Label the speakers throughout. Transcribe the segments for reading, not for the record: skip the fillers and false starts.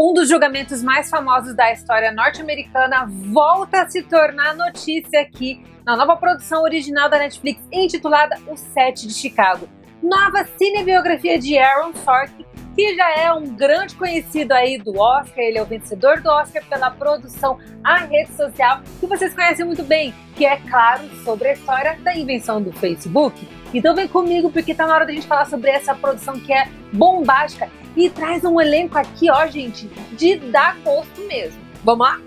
Speaker 1: Um dos julgamentos mais famosos da história norte-americana volta a se tornar notícia aqui na nova produção original da Netflix intitulada O Sete de Chicago. Nova cinebiografia de Aaron Sorkin, que já é um grande conhecido aí do Oscar. Ele é o vencedor do Oscar pela produção A Rede Social, que vocês conhecem muito bem, que é, claro, sobre a história da invenção do Facebook. Então vem comigo, porque tá na hora da gente falar sobre essa produção que é bombástica e traz um elenco aqui, ó, gente, de dar gosto mesmo. Vamos lá?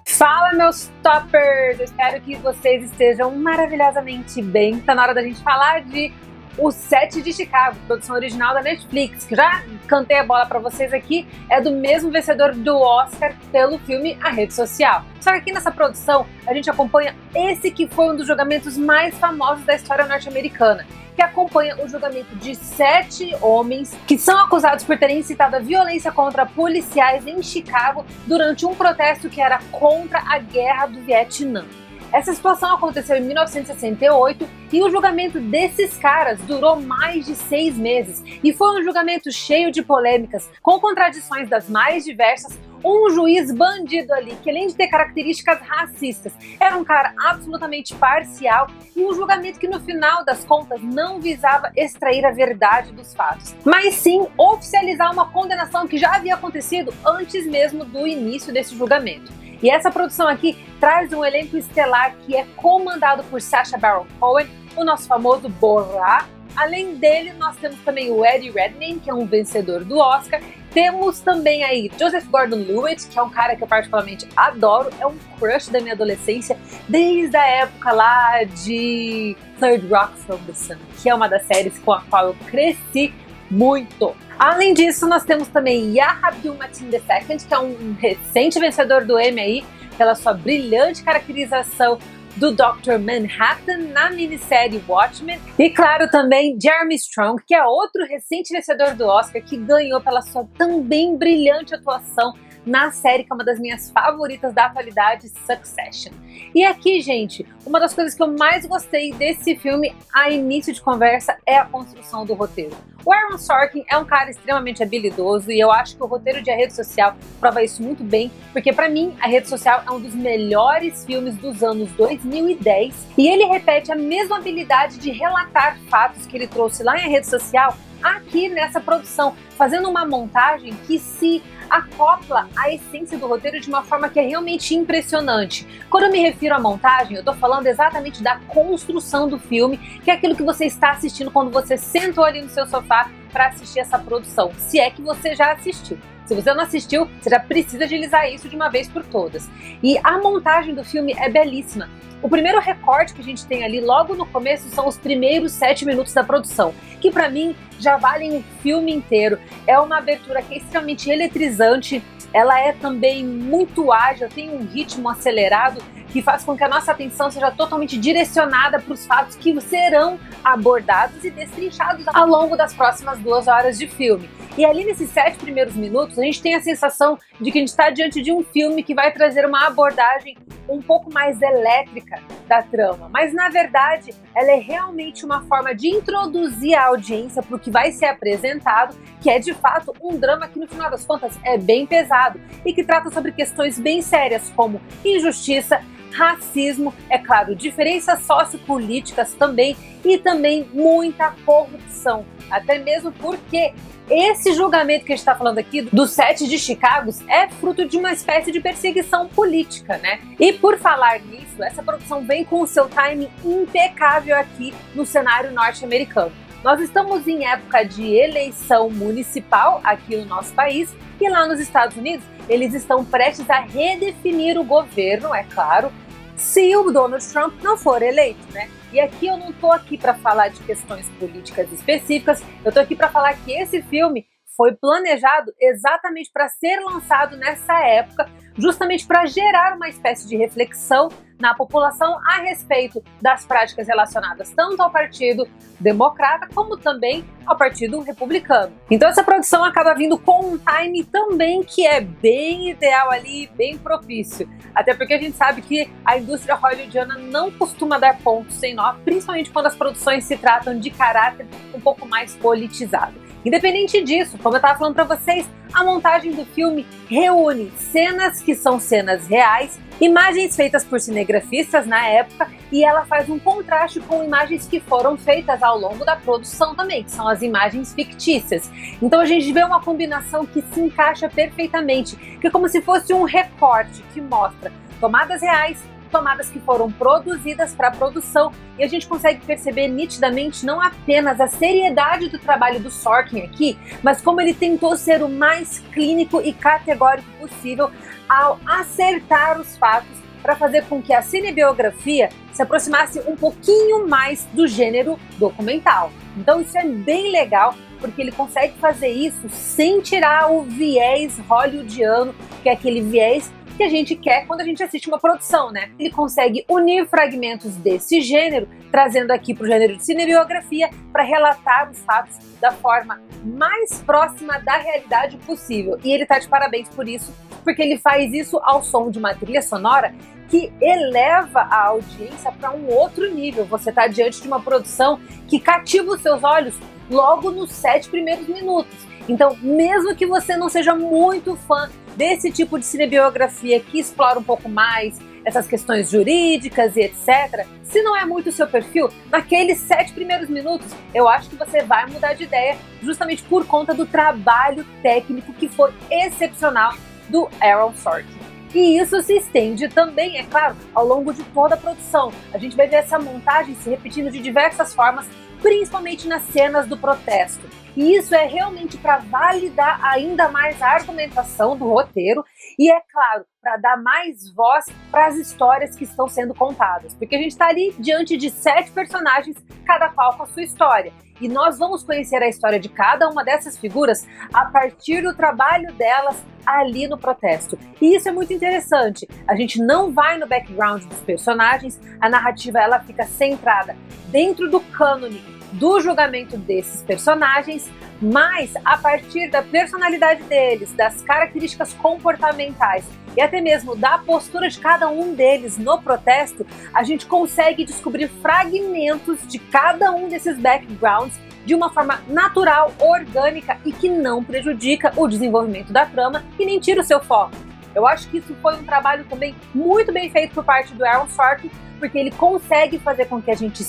Speaker 1: Fala, meus toppers! Eu espero que vocês estejam maravilhosamente bem. Tá na hora da gente falar de O Sete de Chicago, produção original da Netflix, que já cantei a bola pra vocês aqui, é do mesmo vencedor do Oscar pelo filme A Rede Social. Só que aqui nessa produção a gente acompanha esse que foi um dos julgamentos mais famosos da história norte-americana, que acompanha o julgamento de 7 homens que são acusados por terem incitado a violência contra policiais em Chicago durante um protesto que era contra a Guerra do Vietnã. Essa situação aconteceu em 1968 e o julgamento desses caras durou mais de 6 meses. E foi um julgamento cheio de polêmicas, com contradições das mais diversas. Um juiz bandido ali, que além de ter características racistas, era um cara absolutamente parcial, e um julgamento que no final das contas não visava extrair a verdade dos fatos, mas sim oficializar uma condenação que já havia acontecido antes mesmo do início desse julgamento. E essa produção aqui traz um elenco estelar que é comandado por Sacha Baron Cohen, o nosso famoso Borat. Além dele, nós temos também o Eddie Redmayne, que é um vencedor do Oscar. Temos também aí Joseph Gordon-Levitt, que é um cara que eu particularmente adoro, é um crush da minha adolescência, desde a época lá de Third Rock from the Sun, que é uma das séries com a qual eu cresci muito. Além disso, nós temos também Yahya Abdul-Mateen II, que é um recente vencedor do Emmy aí, pela sua brilhante caracterização do Dr. Manhattan na minissérie Watchmen. E claro, também Jeremy Strong, que é outro recente vencedor do Oscar, que ganhou pela sua também brilhante atuação na série que é uma das minhas favoritas da atualidade, Succession. E aqui, gente, uma das coisas que eu mais gostei desse filme a início de conversa é a construção do roteiro. O Aaron Sorkin é um cara extremamente habilidoso e eu acho que o roteiro de A Rede Social prova isso muito bem, porque pra mim A Rede Social é um dos melhores filmes dos anos 2010 e ele repete a mesma habilidade de relatar fatos que ele trouxe lá em A Rede Social aqui nessa produção, fazendo uma montagem que se acopla à essência do roteiro de uma forma que é realmente impressionante. Quando eu me refiro à montagem, eu tô falando exatamente da construção do filme, que é aquilo que você está assistindo quando você sentou ali no seu sofá para assistir essa produção, se é que você já assistiu. Se você não assistiu, você já precisa agilizar isso de uma vez por todas. E a montagem do filme é belíssima. O primeiro recorte que a gente tem ali logo no começo são os primeiros 7 minutos da produção, que pra mim já valem o filme inteiro. É uma abertura que é extremamente eletrizante, ela é também muito ágil, tem um ritmo acelerado que faz com que a nossa atenção seja totalmente direcionada para os fatos que serão abordados e destrinchados ao longo das próximas 2 horas de filme. E ali nesses 7 primeiros minutos, a gente tem a sensação de que a gente está diante de um filme que vai trazer uma abordagem um pouco mais elétrica da trama. Mas, na verdade, ela é realmente uma forma de introduzir a audiência para o que vai ser apresentado, que é, de fato, um drama que, no final das contas, é bem pesado e que trata sobre questões bem sérias, como injustiça, racismo, é claro, diferenças sociopolíticas também e também muita corrupção. Até mesmo porque esse julgamento que a gente está falando aqui, do Sete de Chicago, é fruto de uma espécie de perseguição política, né? E por falar nisso, essa produção vem com o seu timing impecável aqui no cenário norte-americano. Nós estamos em época de eleição municipal aqui no nosso país e lá nos Estados Unidos eles estão prestes a redefinir o governo, é claro, se o Donald Trump não for eleito, né? E aqui eu não tô aqui para falar de questões políticas específicas, eu tô aqui para falar que esse filme foi planejado exatamente para ser lançado nessa época, justamente para gerar uma espécie de reflexão na população a respeito das práticas relacionadas tanto ao Partido Democrata como também ao Partido Republicano. Então essa produção acaba vindo com um time também que é bem ideal ali, bem propício. Até porque a gente sabe que a indústria hollywoodiana não costuma dar pontos sem nó, principalmente quando as produções se tratam de caráter um pouco mais politizado. Independente disso, como eu estava falando para vocês, a montagem do filme reúne cenas que são cenas reais, imagens feitas por cinegrafistas na época, e ela faz um contraste com imagens que foram feitas ao longo da produção também, que são as imagens fictícias. Então a gente vê uma combinação que se encaixa perfeitamente, que é como se fosse um recorte que mostra tomadas reais, tomadas que foram produzidas para a produção, e a gente consegue perceber nitidamente não apenas a seriedade do trabalho do Sorkin aqui, mas como ele tentou ser o mais clínico e categórico possível ao acertar os fatos para fazer com que a cinebiografia se aproximasse um pouquinho mais do gênero documental. Então isso é bem legal, porque ele consegue fazer isso sem tirar o viés hollywoodiano, que é aquele viés que a gente quer quando a gente assiste uma produção, né? Ele consegue unir fragmentos desse gênero, trazendo aqui para o gênero de cinebiografia para relatar os fatos da forma mais próxima da realidade possível. E ele tá de parabéns por isso, porque ele faz isso ao som de uma trilha sonora que eleva a audiência para um outro nível. Você está diante de uma produção que cativa os seus olhos logo nos 7 primeiros minutos. Então, mesmo que você não seja muito fã desse tipo de cinebiografia que explora um pouco mais essas questões jurídicas e etc., se não é muito o seu perfil, naqueles 7 primeiros minutos, eu acho que você vai mudar de ideia justamente por conta do trabalho técnico que foi excepcional do Aaron Sorkin. E isso se estende também, é claro, ao longo de toda a produção. A gente vai ver essa montagem se repetindo de diversas formas, principalmente nas cenas do protesto. E isso é realmente para validar ainda mais a argumentação do roteiro e, é claro, para dar mais voz para as histórias que estão sendo contadas. Porque a gente está ali diante de 7 personagens, cada qual com a sua história. E nós vamos conhecer a história de cada uma dessas figuras a partir do trabalho delas ali no protesto. E isso é muito interessante. A gente não vai no background dos personagens, a narrativa ela fica centrada dentro do cânone do julgamento desses personagens, mas a partir da personalidade deles, das características comportamentais e até mesmo da postura de cada um deles no protesto, a gente consegue descobrir fragmentos de cada um desses backgrounds de uma forma natural, orgânica e que não prejudica o desenvolvimento da trama e nem tira o seu foco. Eu acho que isso foi um trabalho também muito bem feito por parte do Aaron Sorkin, porque ele consegue fazer com que a gente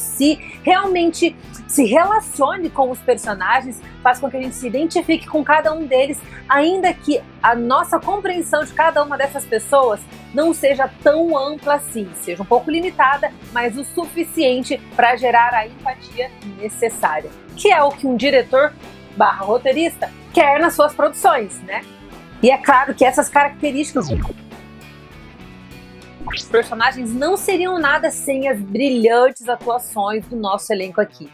Speaker 1: realmente se relacione com os personagens, faz com que a gente se identifique com cada um deles, ainda que a nossa compreensão de cada uma dessas pessoas não seja tão ampla assim, seja um pouco limitada, mas o suficiente para gerar a empatia necessária, que é o que um diretor/roteirista quer nas suas produções, né? E é claro que essas características os personagens não seriam nada sem as brilhantes atuações do nosso elenco aqui.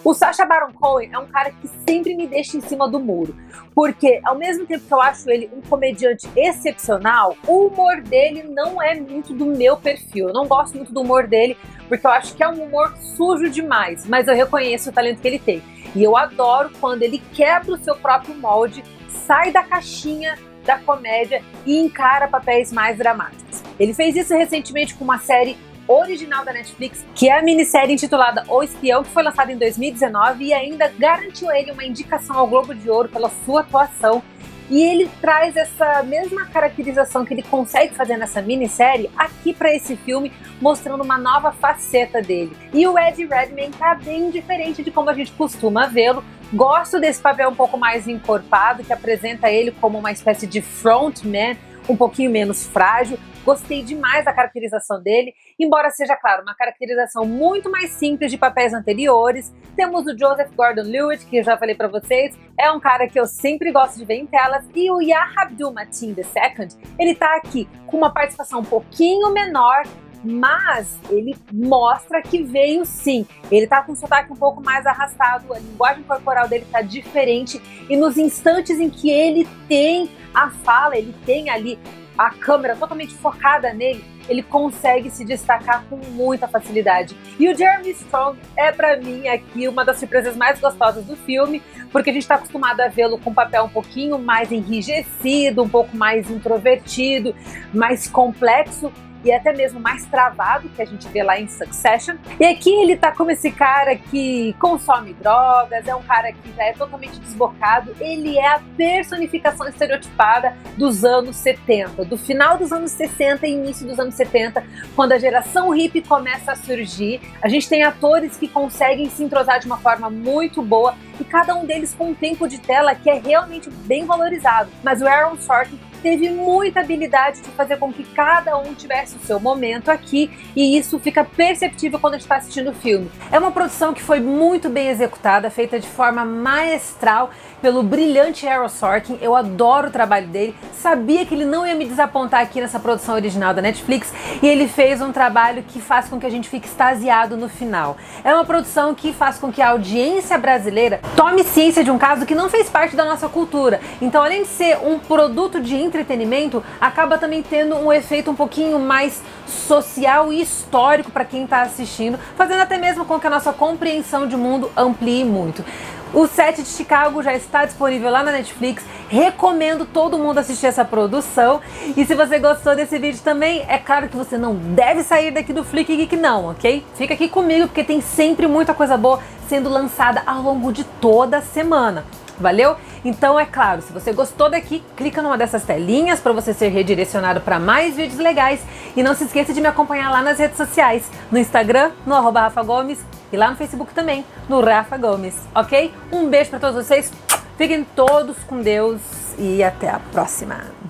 Speaker 1: O Sacha Baron Cohen é um cara que sempre me deixa em cima do muro, porque ao mesmo tempo que eu acho ele um comediante excepcional, o humor dele não é muito do meu perfil. Eu não gosto muito do humor dele, porque eu acho que é um humor sujo demais, mas eu reconheço o talento que ele tem. E eu adoro quando ele quebra o seu próprio molde, sai da caixinha da comédia e encara papéis mais dramáticos. Ele fez isso recentemente com uma série original da Netflix, que é a minissérie intitulada O Espião, que foi lançada em 2019 e ainda garantiu a ele uma indicação ao Globo de Ouro pela sua atuação. E ele traz essa mesma caracterização que ele consegue fazer nessa minissérie aqui para esse filme, mostrando uma nova faceta dele. E o Eddie Redmayne tá bem diferente de como a gente costuma vê-lo. Gosto desse papel um pouco mais encorpado, que apresenta ele como uma espécie de frontman, um pouquinho menos frágil. Gostei demais da caracterização dele, embora seja, claro, uma caracterização muito mais simples de papéis anteriores. Temos o Joseph Gordon-Levitt, que eu já falei pra vocês, é um cara que eu sempre gosto de ver em telas, e o Yahya Abdul-Mateen II, ele tá aqui com uma participação um pouquinho menor, mas ele mostra que veio sim. Ele tá com um sotaque um pouco mais arrastado, a linguagem corporal dele tá diferente, e nos instantes em que ele tem a fala, ele tem ali a câmera totalmente focada nele, ele consegue se destacar com muita facilidade. E o Jeremy Strong é, pra mim, aqui uma das surpresas mais gostosas do filme, porque a gente tá acostumado a vê-lo com um papel um pouquinho mais enrijecido, um pouco mais introvertido, mais complexo, e até mesmo mais travado, que a gente vê lá em Succession. E aqui ele tá como esse cara que consome drogas, é um cara que já é totalmente desbocado, ele é a personificação estereotipada dos anos 70, do final dos anos 60 e início dos anos 70, quando a geração hippie começa a surgir. A gente tem atores que conseguem se entrosar de uma forma muito boa, e cada um deles com um tempo de tela que é realmente bem valorizado. Mas o Aaron Sorkin teve muita habilidade de fazer com que cada um tivesse o seu momento aqui, e isso fica perceptível quando a gente está assistindo o filme. É uma produção que foi muito bem executada, feita de forma maestral pelo brilhante Aaron Sorkin. Eu adoro o trabalho dele, sabia que ele não ia me desapontar aqui nessa produção original da Netflix, e ele fez um trabalho que faz com que a gente fique extasiado no final. É uma produção que faz com que a audiência brasileira tome ciência de um caso que não fez parte da nossa cultura. Então, além de ser um produto de entretenimento, acaba também tendo um efeito um pouquinho mais social e histórico para quem está assistindo, fazendo até mesmo com que a nossa compreensão de mundo amplie muito. O 7 de Chicago já está disponível lá na Netflix, recomendo todo mundo assistir essa produção. E se você gostou desse vídeo também, é claro que você não deve sair daqui do Flick Geek não, ok? Fica aqui comigo porque tem sempre muita coisa boa sendo lançada ao longo de toda a semana. Valeu? Então, é claro, se você gostou daqui, clica numa dessas telinhas para você ser redirecionado para mais vídeos legais. E não se esqueça de me acompanhar lá nas redes sociais, no Instagram, no @RafaGomes, e lá no Facebook também, no Rafa Gomes, ok? Um beijo para todos vocês, fiquem todos com Deus e até a próxima.